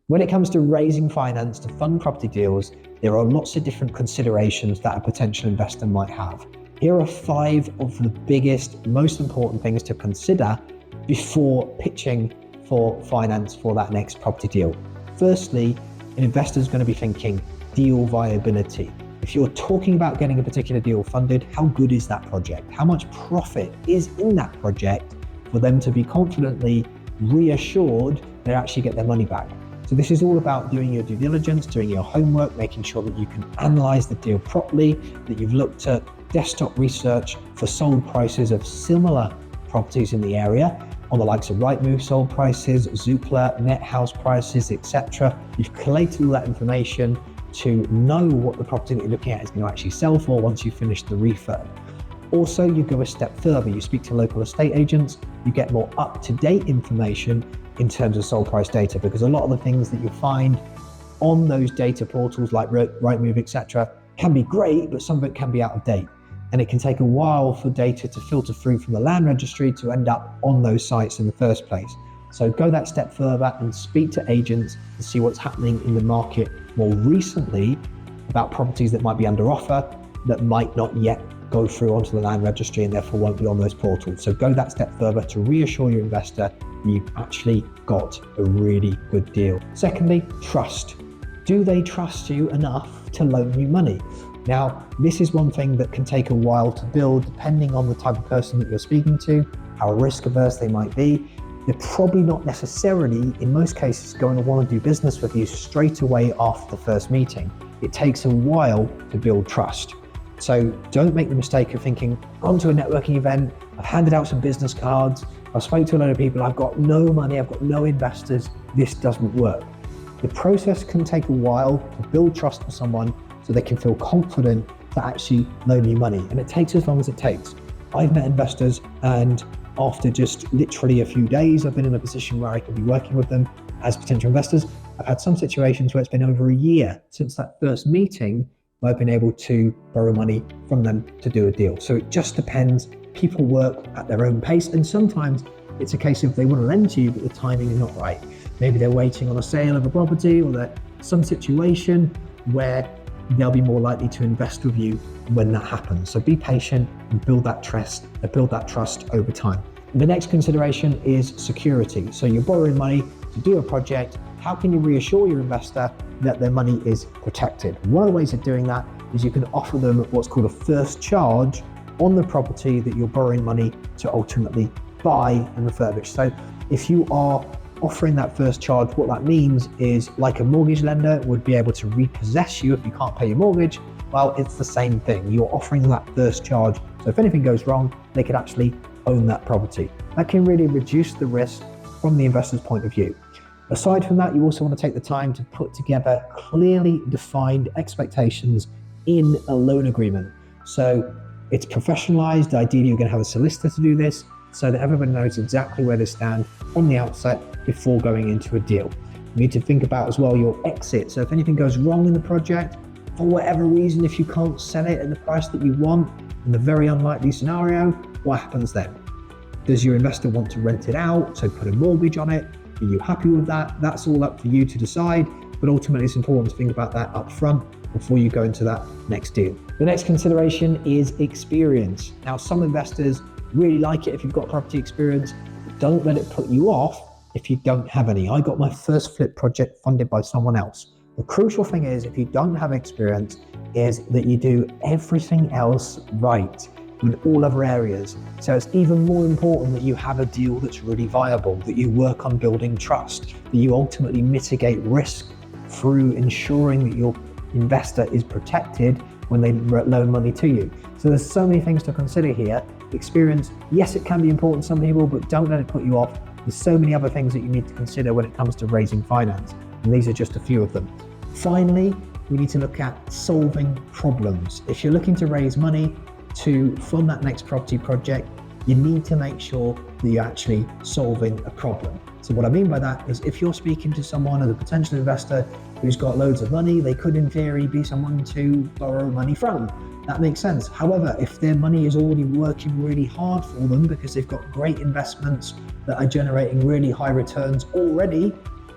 When it comes to raising finance to fund property deals, there are lots of different considerations that a potential investor might have. Here are 5 of the biggest, most important things to consider before pitching for finance for that next property deal. Firstly, an investor is going to be thinking deal viability. If you're talking about getting a particular deal funded, how good is that project? How much profit is in that project for them to be confidently reassured they actually get their money back? So this is all about doing your due diligence, doing your homework, making sure that you can analyze the deal properly, that you've looked at desktop research for sold prices of similar properties in the area on the likes of Rightmove sold prices, Zoopla, net house prices, etc. You've collated all that information to know what the property that you're looking at is going to actually sell for once you finish the refurb. Also, you go a step further. You speak to local estate agents, you get more up-to-date information in terms of sold price data, because a lot of the things that you find on those data portals like Rightmove, etc., can be great, but some of it can be out of date. And it can take a while for data to filter through from the land registry to end up on those sites in the first place. So go that step further and speak to agents and see what's happening in the market more recently about properties that might be under offer that might not yet go through onto the land registry and therefore won't be on those portals. So go that step further to reassure your investor you've actually got a really good deal. Secondly, trust. Do they trust you enough to loan you money? Now, this is one thing that can take a while to build depending on the type of person that you're speaking to, how risk averse they might be. They're probably not necessarily, in most cases, going to want to do business with you straight away after the first meeting. It takes a while to build trust. So don't make the mistake of thinking, I've gone to a networking event, I've handed out some business cards, I've spoken to a lot of people, I've got no money, I've got no investors, this doesn't work. The process can take a while to build trust with someone so they can feel confident to actually loan you money. And it takes as long as it takes. I've met investors, and after just literally a few days, I've been in a position where I could be working with them as potential investors. I've had some situations where it's been over a year since that first meeting where I've been able to borrow money from them to do a deal. So it just depends. People work at their own pace, and sometimes it's a case of they want to lend to you, but the timing is not right. Maybe they're waiting on a sale of a property, or there's some situation where they'll be more likely to invest with you when that happens. So be patient and build that trust over time. The next consideration is security. So you're borrowing money to do a project. How can you reassure your investor that their money is protected? One of the ways of doing that is you can offer them what's called a first charge on the property that you're borrowing money to ultimately buy and refurbish. So if you are offering that first charge, what that means is, like a mortgage lender would be able to repossess you if you can't pay your mortgage, well, it's the same thing. You're offering that first charge. So if anything goes wrong, they could actually own that property. That can really reduce the risk from the investor's point of view. Aside from that, you also want to take the time to put together clearly defined expectations in a loan agreement. So it's professionalized. Ideally, you're going to have a solicitor to do this so that everybody knows exactly where they stand on the outset before going into a deal. You need to think about as well your exit. So if anything goes wrong in the project, for whatever reason, if you can't sell it at the price that you want, in the very unlikely scenario, what happens then? Does your investor want to rent it out, so put a mortgage on it? Are you happy with that? That's all up for you to decide, but ultimately it's important to think about that up front before you go into that next deal. The next consideration is experience. Now, some investors really like it if you've got property experience. Don't let it put you off if you don't have any. I got my first flip project funded by someone else. The crucial thing is, if you don't have experience, is that you do everything else right in all other areas. So it's even more important that you have a deal that's really viable, that you work on building trust, that you ultimately mitigate risk through ensuring that your investor is protected when they loan money to you. So there's so many things to consider here. Experience, yes, it can be important to some people, but don't let it put you off. There's so many other things that you need to consider when it comes to raising finance, and these are just a few of them. Finally, we need to look at solving problems. If you're looking to raise money to fund that next property project, you need to make sure that you're actually solving a problem. So what I mean by that is, if you're speaking to someone as a potential investor who's got loads of money, they could in theory be someone to borrow money from. That makes sense. However, if their money is already working really hard for them because they've got great investments that are generating really high returns already,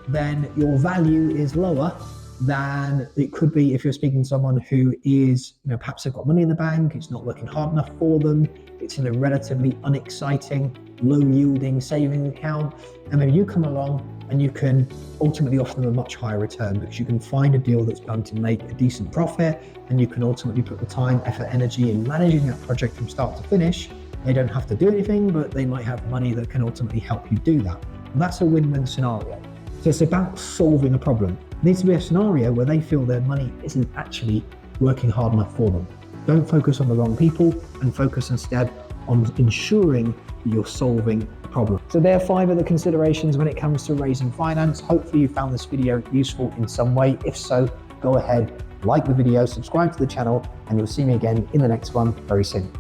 then your value is lower than it could be if you're speaking to someone who is, perhaps they've got money in the bank, it's not working hard enough for them, it's in a relatively unexciting, low yielding saving account, and then you come along and you can ultimately offer them a much higher return because you can find a deal that's going to make a decent profit, and you can ultimately put the time, effort, energy in managing that project from start to finish. They don't have to do anything, but they might have money that can ultimately help you do that. And that's a win-win scenario. So it's about solving a problem. It needs to be a scenario where they feel their money isn't actually working hard enough for them. Don't focus on the wrong people and focus instead on ensuring that you're solving the problem. So there are 5 of the considerations when it comes to raising finance. Hopefully you found this video useful in some way. If so, go ahead, like the video, subscribe to the channel, and you'll see me again in the next one very soon.